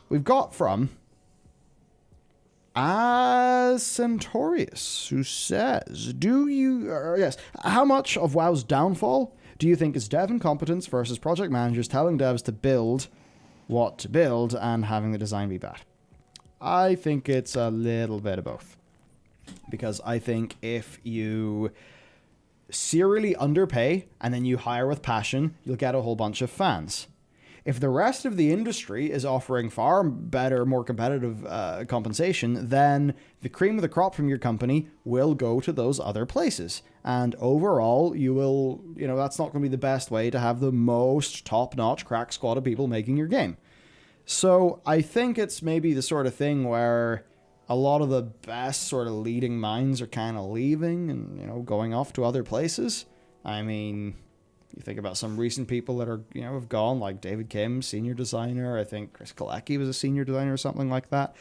we've got from Centaurius, who says, how much of WoW's downfall do you think is dev incompetence versus project managers telling devs to build what to build and having the design be bad? I think it's a little bit of both. Because I think if you serially underpay and then you hire with passion, you'll get a whole bunch of fans. If the rest of the industry is offering far better, more competitive compensation, then the cream of the crop from your company will go to those other places. And overall, that's not going to be the best way to have the most top-notch crack squad of people making your game. So I think it's maybe the sort of thing where a lot of the best sort of leading minds are kind of leaving and, going off to other places. I mean, you think about some recent people that are, have gone, like David Kim, senior designer. I think Chris Kalecki was a senior designer or something like that.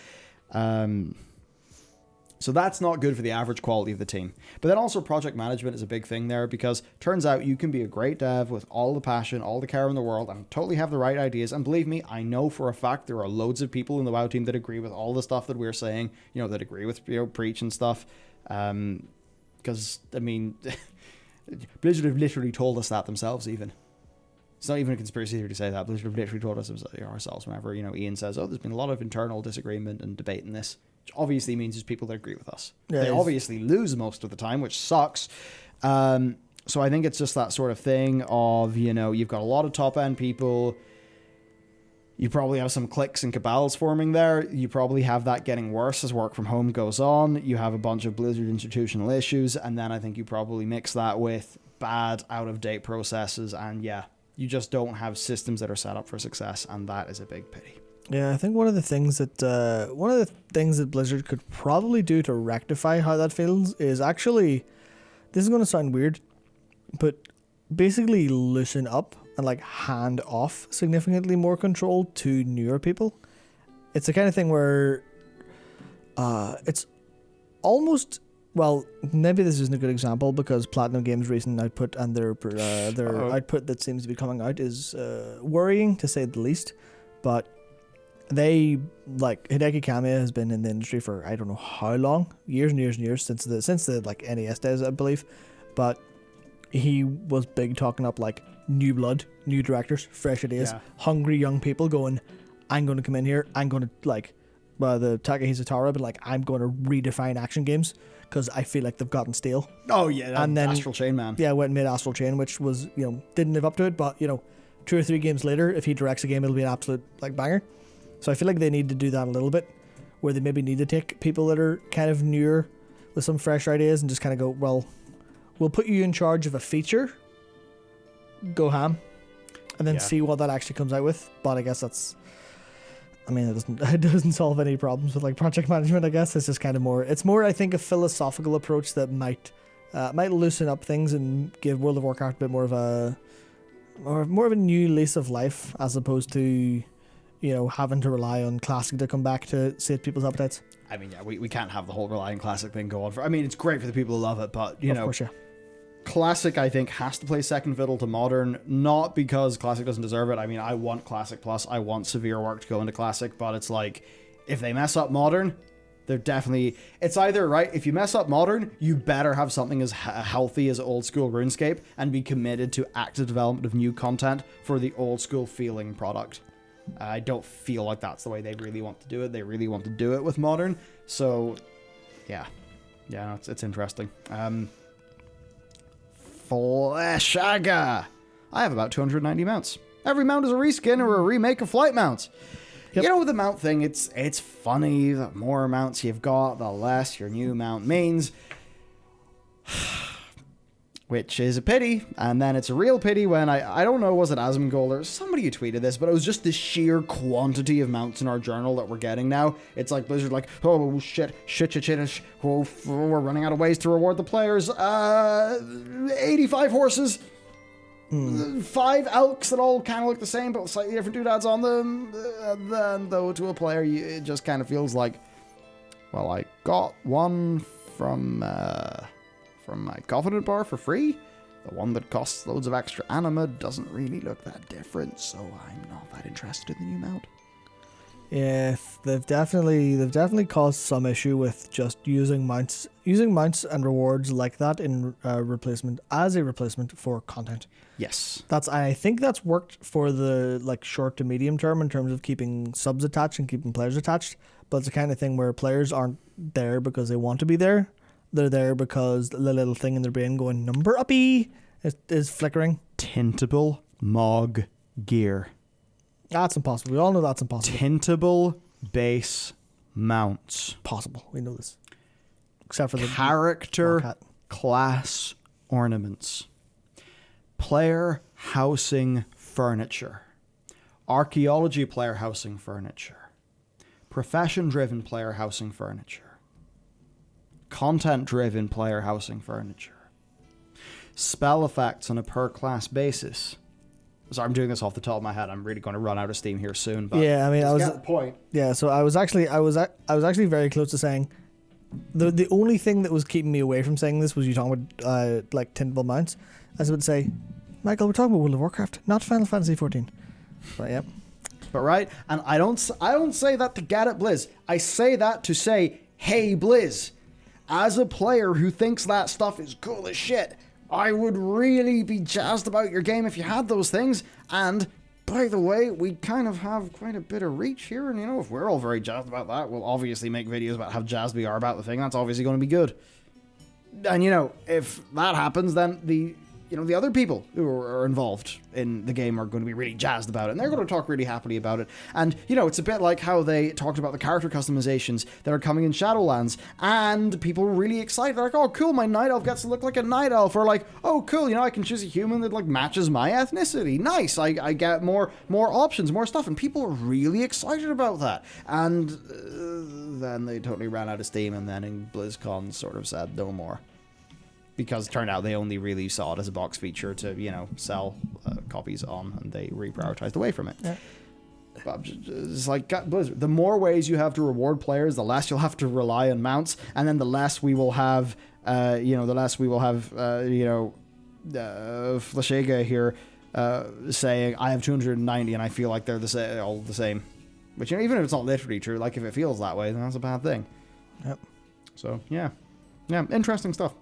So that's not good for the average quality of the team. But then also project management is a big thing there, because turns out you can be a great dev with all the passion, all the care in the world, and totally have the right ideas. And believe me, I know for a fact there are loads of people in the WoW team that agree with all the stuff that we're saying, that agree with, Preach and stuff. Because, I mean, Blizzard have literally told us that themselves even. It's not even a conspiracy theory to say that. Blizzard have literally told us ourselves whenever, Ian says, there's been a lot of internal disagreement and debate in this. Which obviously means there's people that agree with us. Yeah, they obviously lose most of the time, which sucks. So I think it's just that sort of thing of, you've got a lot of top-end people. You probably have some cliques and cabals forming there. You probably have that getting worse as work from home goes on. You have a bunch of Blizzard institutional issues, and then I think you probably mix that with bad, out-of-date processes, and you just don't have systems that are set up for success, and that is a big pity. Yeah, I think one of the things that Blizzard could probably do to rectify how that feels is actually, this is going to sound weird, but basically loosen up and hand off significantly more control to newer people. It's the kind of thing where it's almost, well, maybe this isn't a good example because Platinum Games' recent output and their output that seems to be coming out is worrying to say the least, but they, Hideki Kamiya has been in the industry for I don't know how long, years and years and years, since the NES days, I believe. But he was big talking up new blood, new directors, fresh ideas, hungry young people going, I'm going to come in here, I'm going to the Takahisa Tara, but I'm going to redefine action games because I feel like they've gotten stale. Oh yeah, and then Astral Chain, man. Yeah, went and made Astral Chain, which was didn't live up to it, but 2 or 3 games later, if he directs a game, it'll be an absolute banger. So I feel like they need to do that a little bit, where they maybe need to take people that are kind of newer with some fresh ideas and just kind of go, well, we'll put you in charge of a feature, go ham, and then see what that actually comes out with. But I guess it doesn't solve any problems with project management. I guess it's just kind of more. It's more, I think, a philosophical approach that might loosen up things and give World of Warcraft a bit more of a new lease of life, as opposed to having to rely on Classic to come back to save people's appetites. I mean, we can't have the whole rely on Classic thing go on for. I mean, it's great for the people who love it, but of course, Classic, I think, has to play second fiddle to Modern, not because Classic doesn't deserve it. I mean, I want Classic Plus, I want severe work to go into Classic, but it's if they mess up Modern, they're definitely. It's either right. If you mess up Modern, you better have something as healthy as old school RuneScape and be committed to active development of new content for the old school feeling product. I don't feel like that's the way they really want to do it. They really want to do it with Modern. So, yeah, it's interesting. Fleshaga. I have about 290 mounts. Every mount is a reskin or a remake of flight mounts. Yep. With the mount thing, it's funny. The more mounts you've got, the less your new mount means. Which is a pity, and then it's a real pity when I don't know, was it Asmongold or somebody who tweeted this, but it was just the sheer quantity of mounts in our journal that we're getting now. It's Blizzard oh shit, oh, we're running out of ways to reward the players. 85 horses, 5 elks that all kind of look the same but slightly different doodads on them. Then though to a player, it just kind of feels like, well, I got one from my Covenant bar for free. The one that costs loads of extra anima doesn't really look that different, so I'm not that interested in the new mount. Yeah, they've definitely caused some issue with just using mounts and rewards like that in replacement as a replacement for content. Yes. I think that's worked for the like short to medium term in terms of keeping subs attached and keeping players attached. But it's the kind of thing where players aren't there because they want to be there. They're there because the little thing in their brain going number uppy is flickering. Tintable Mog gear. That's impossible. We all know that's impossible. Tintable base mounts. Possible. We know this. Except for the character class ornaments. Player housing furniture. Archaeology player housing furniture. Profession-driven player housing furniture. Content-driven player housing furniture. Spell effects on a per-class basis. Sorry, I'm doing this off the top of my head. I'm really going to run out of steam here soon. But yeah, I mean, I was get the point. Yeah, so I was actually very close to saying the only thing that was keeping me away from saying this was you talking about like tintable mounts. I was about to say, Michael, we're talking about World of Warcraft, not Final Fantasy 14. But yeah. But right, and I don't say that to get at Blizz. I say that to say, hey Blizz, as a player who thinks that stuff is cool as shit, I would really be jazzed about your game if you had those things. And by the way, we kind of have quite a bit of reach here, and you know, if we're all very jazzed about that, we'll obviously make videos about how jazzed we are about the thing. That's obviously going to be good. And you know, if that happens, then the other people who are involved in the game are going to be really jazzed about it, and they're going to talk really happily about it. And, you know, it's a bit like how they talked about the character customizations that are coming in Shadowlands, and people were really excited. They're like, oh, cool, my Night Elf gets to look like a Night Elf, or like, oh, cool, you know, I can choose a human that, like, matches my ethnicity. Nice, I get more options, more stuff, and people are really excited about that. And then they totally ran out of steam, and then in BlizzCon sort of said no more. Because it turned out they only really saw it as a box feature to, you know, sell copies on, and they reprioritized away from it. Yeah. But it's like Blizzard. The more ways you have to reward players, the less you'll have to rely on mounts, and then the less we will have, Flashiga here saying, I have 290 and I feel like they're all the same. Which, you know, even if it's not literally true, like if it feels that way, then that's a bad thing. Yep. So, yeah, interesting stuff.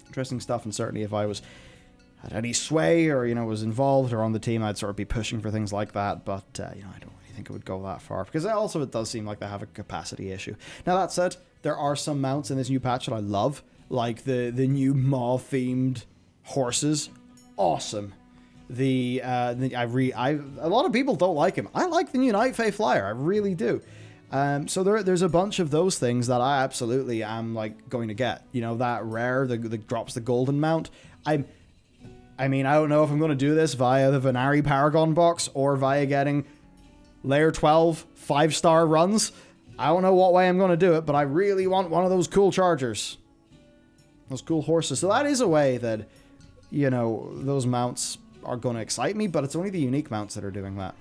Interesting stuff, and certainly if I had any sway or, you know, was involved or on the team, I'd sort of be pushing for things like that, but, you know, I don't really think it would go that far, because it does seem like they have a capacity issue. Now, that said, there are some mounts in this new patch that I love, like the new Maw-themed horses. Awesome. A lot of people don't like him. I like the new Night Fae Flyer, I really do. So there's a bunch of those things that I absolutely am like going to get. You know, that rare that drops the golden mount. I mean, I don't know if I'm going to do this via the Venari Paragon box or via getting Layer 12 5-star runs. I don't know what way I'm going to do it, but I really want one of those cool chargers. Those cool horses. So that is a way that, you know, those mounts are going to excite me, but it's only the unique mounts that are doing that.